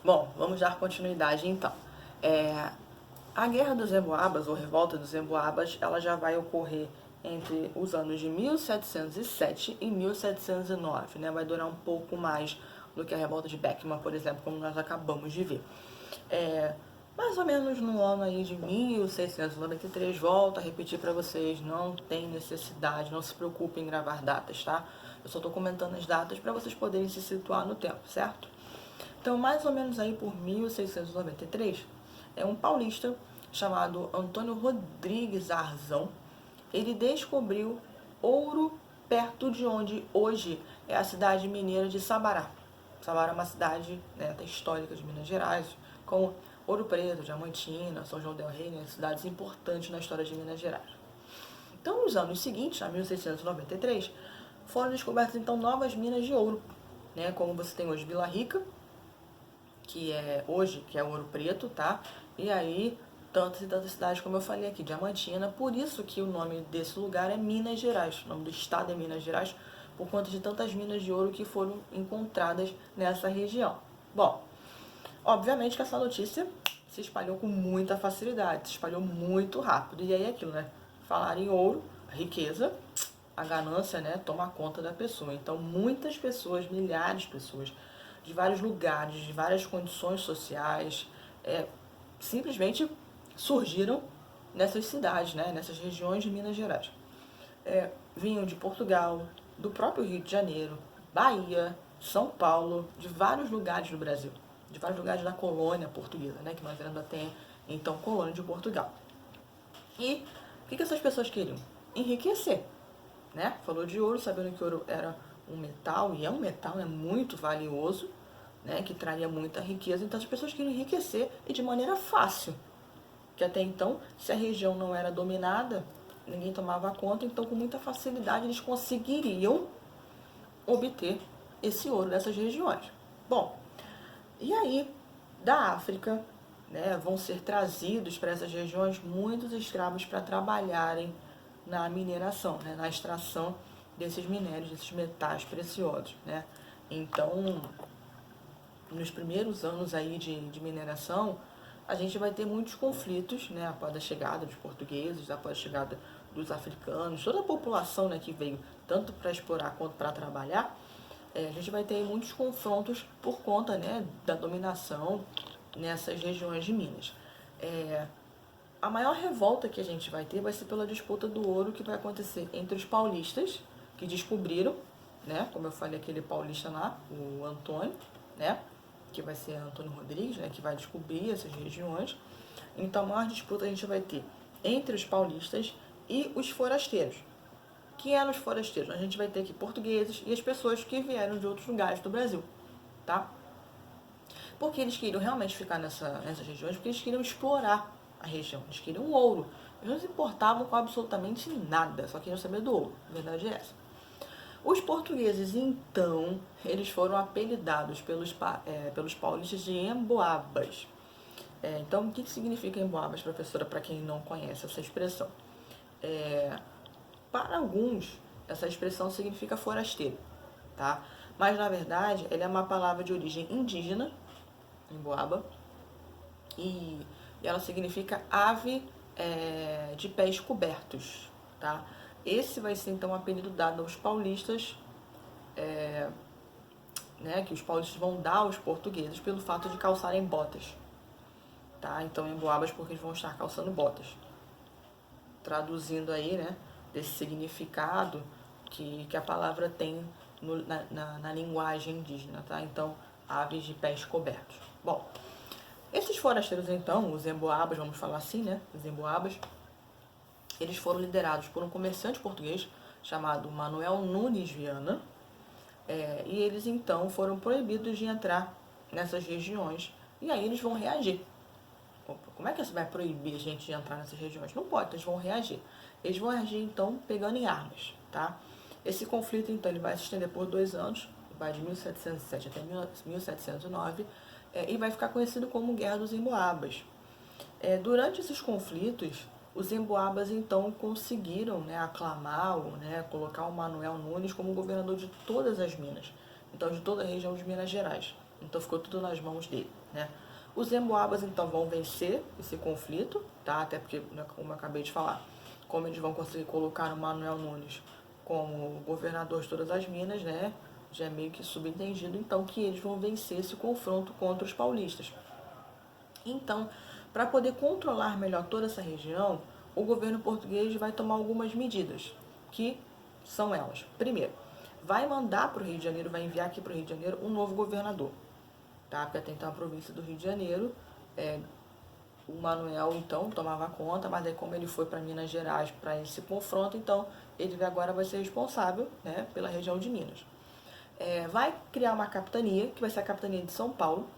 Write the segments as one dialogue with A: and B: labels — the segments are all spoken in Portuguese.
A: Bom, vamos dar continuidade então. A Guerra dos Emboabas, ou Revolta dos Emboabas, ela já vai ocorrer entre os anos de 1707 e 1709, né? Vai durar um pouco mais do que a Revolta de Beckman, por exemplo, como nós acabamos de ver. Mais ou menos no ano aí de 1693, volto a repetir para vocês, não tem necessidade, não se preocupem em gravar datas, tá? Eu só estou comentando as datas para vocês poderem se situar no tempo, certo? Então, mais ou menos aí por 1693, um paulista chamado Antônio Rodrigues Arzão, ele descobriu ouro perto de onde hoje é a cidade mineira de Sabará. Sabará é uma cidade, né, histórica de Minas Gerais, com Ouro Preto, Diamantina, São João del Rei, né, cidades importantes na história de Minas Gerais. Então, nos anos seguintes, a 1693, foram descobertas então novas minas de ouro, né, como você tem hoje Vila Rica, que é hoje, que é Ouro Preto, tá? E aí, tantas e tantas cidades, como eu falei aqui, Diamantina, por isso que o nome desse lugar é Minas Gerais, o nome do estado é Minas Gerais, por conta de tantas minas de ouro que foram encontradas nessa região. Bom, obviamente que essa notícia se espalhou com muita facilidade, se espalhou muito rápido, e aí é aquilo, né? Falar em ouro, riqueza, a ganância, né, toma conta da pessoa. Então, muitas pessoas, milhares de pessoas, de vários lugares, de várias condições sociais, simplesmente surgiram nessas cidades, né, nessas regiões de Minas Gerais. Vinham de Portugal, do próprio Rio de Janeiro, Bahia, São Paulo, de vários lugares do Brasil, de vários lugares da colônia portuguesa, né, que nós ainda tem, então, colônia de Portugal. E o que essas pessoas queriam? Enriquecer, né? Falou de ouro, sabendo que ouro era um metal, e é um metal, é muito valioso, né? Que traria muita riqueza. Então as pessoas queriam enriquecer e de maneira fácil. Que até então, se a região não era dominada, ninguém tomava conta, então com muita facilidade eles conseguiriam obter esse ouro dessas regiões. Bom, e aí, da África, né, vão ser trazidos para essas regiões muitos escravos para trabalharem na mineração, né, na extração desses minérios, desses metais preciosos, né. Então, nos primeiros anos aí de mineração, a gente vai ter muitos conflitos, né, após a chegada dos portugueses, após a chegada dos africanos, toda a população, né, que veio tanto para explorar quanto para trabalhar. A gente vai ter muitos confrontos por conta, né, da dominação nessas regiões de Minas. A maior revolta que a gente vai ter vai ser pela disputa do ouro que vai acontecer entre os paulistas, que descobriram, né, como eu falei, aquele paulista lá, o Antônio, né, que vai ser Antônio Rodrigues, né, que vai descobrir essas regiões. Então, a maior disputa a gente vai ter entre os paulistas e os forasteiros. Quem eram os forasteiros? A gente vai ter aqui portugueses e as pessoas que vieram de outros lugares do Brasil, tá? Porque eles queriam realmente ficar nessas regiões, porque eles queriam explorar a região, eles queriam ouro. Eles não se importavam com absolutamente nada, só queriam saber do ouro, a verdade é essa. Os portugueses, então, eles foram apelidados pelos paulistas de emboabas. Então, o que significa emboabas, professora, para quem não conhece essa expressão? Para alguns, essa expressão significa forasteiro, tá? Mas, na verdade, ela é uma palavra de origem indígena, emboaba, e ela significa ave de pés cobertos, tá? Esse vai ser, então, o apelido dado aos paulistas, né, que os paulistas vão dar aos portugueses pelo fato de calçarem botas, tá? Então, emboabas porque eles vão estar calçando botas. Traduzindo aí, né, desse significado que a palavra tem na linguagem indígena, tá? Então, aves de pés cobertos. Bom, esses forasteiros, então, os emboabas, vamos falar assim, né? Os emboabas, eles foram liderados por um comerciante português chamado Manuel Nunes Viana, e eles, então, foram proibidos de entrar nessas regiões, e aí eles vão reagir. Como é que você vai proibir a gente de entrar nessas regiões? Não pode, eles vão reagir. Eles vão reagir, então, pegando em armas, tá? Esse conflito, então, ele vai se estender por 2 anos, vai de 1707 até 1709, e vai ficar conhecido como Guerra dos Emboabas. Durante esses conflitos, os emboabas, então, conseguiram, né, aclamar, né, colocar o Manuel Nunes como governador de todas as minas, então, de toda a região de Minas Gerais. Então ficou tudo nas mãos dele, né? Os Emboabas, então, vão vencer esse conflito, tá? Até porque, como eu acabei de falar, como eles vão conseguir colocar o Manuel Nunes como governador de todas as Minas, né? Já é meio que subentendido, então, que eles vão vencer esse confronto contra os paulistas. Então, para poder controlar melhor toda essa região, o governo português vai tomar algumas medidas, que são elas. Primeiro, vai mandar para o Rio de Janeiro, vai enviar aqui para o Rio de Janeiro um novo governador, tá? Porque até então a província do Rio de Janeiro, o Manuel então tomava conta, mas aí como ele foi para Minas Gerais para esse confronto, então ele agora vai ser responsável, né, pela região de Minas. Vai criar uma capitania, que vai ser a capitania de São Paulo,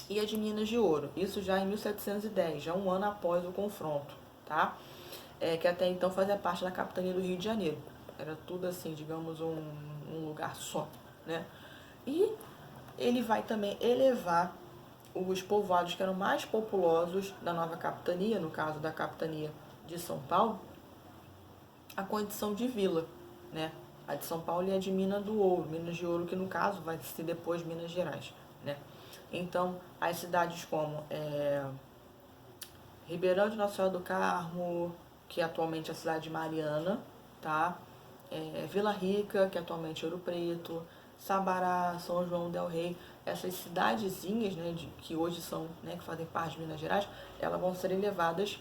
A: e a de Minas de Ouro. Isso já em 1710, já um ano após o confronto, tá? Que até então fazia parte da capitania do Rio de Janeiro. Era tudo assim, digamos, um lugar só, né? E ele vai também elevar os povoados que eram mais populosos da nova capitania, no caso da capitania de São Paulo, a condição de vila, né? A de São Paulo e a de Minas do Ouro, Minas de Ouro, que no caso vai ser depois Minas Gerais, né? Então, as cidades como Ribeirão de Nossa Senhora do Carmo, que atualmente é a cidade de Mariana, tá? Vila Rica, que atualmente é Ouro Preto, Sabará, São João del Rei, essas cidadezinhas, né, que hoje são, né, que fazem parte de Minas Gerais, elas vão ser levadas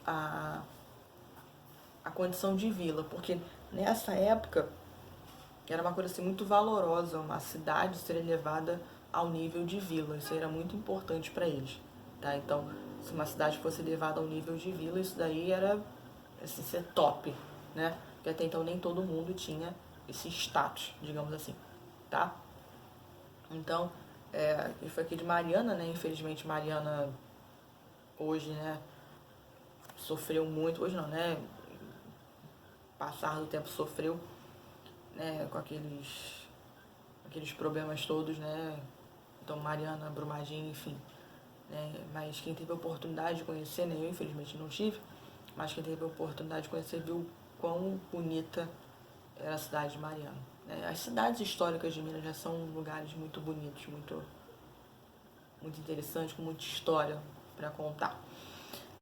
A: a condição de vila, porque nessa época era uma coisa assim, muito valorosa, uma cidade ser elevada ao nível de vila, isso era muito importante para eles, tá? Então, se uma cidade fosse elevada ao nível de vila, isso daí era assim, ser top, né? Porque até então nem todo mundo tinha esse status, digamos assim, tá? Então, ele foi aqui de Mariana, né? Infelizmente Mariana hoje, né, sofreu muito, hoje não, né? Passar do tempo sofreu, né, com aqueles problemas todos, né? Então Mariana, Brumadinho, enfim, né? Mas quem teve a oportunidade de conhecer, né? Eu infelizmente não tive, mas quem teve a oportunidade de conhecer viu quão bonita era a cidade de Mariana, né? As cidades históricas de Minas já são lugares muito bonitos, muito, muito interessantes, com muita história para contar.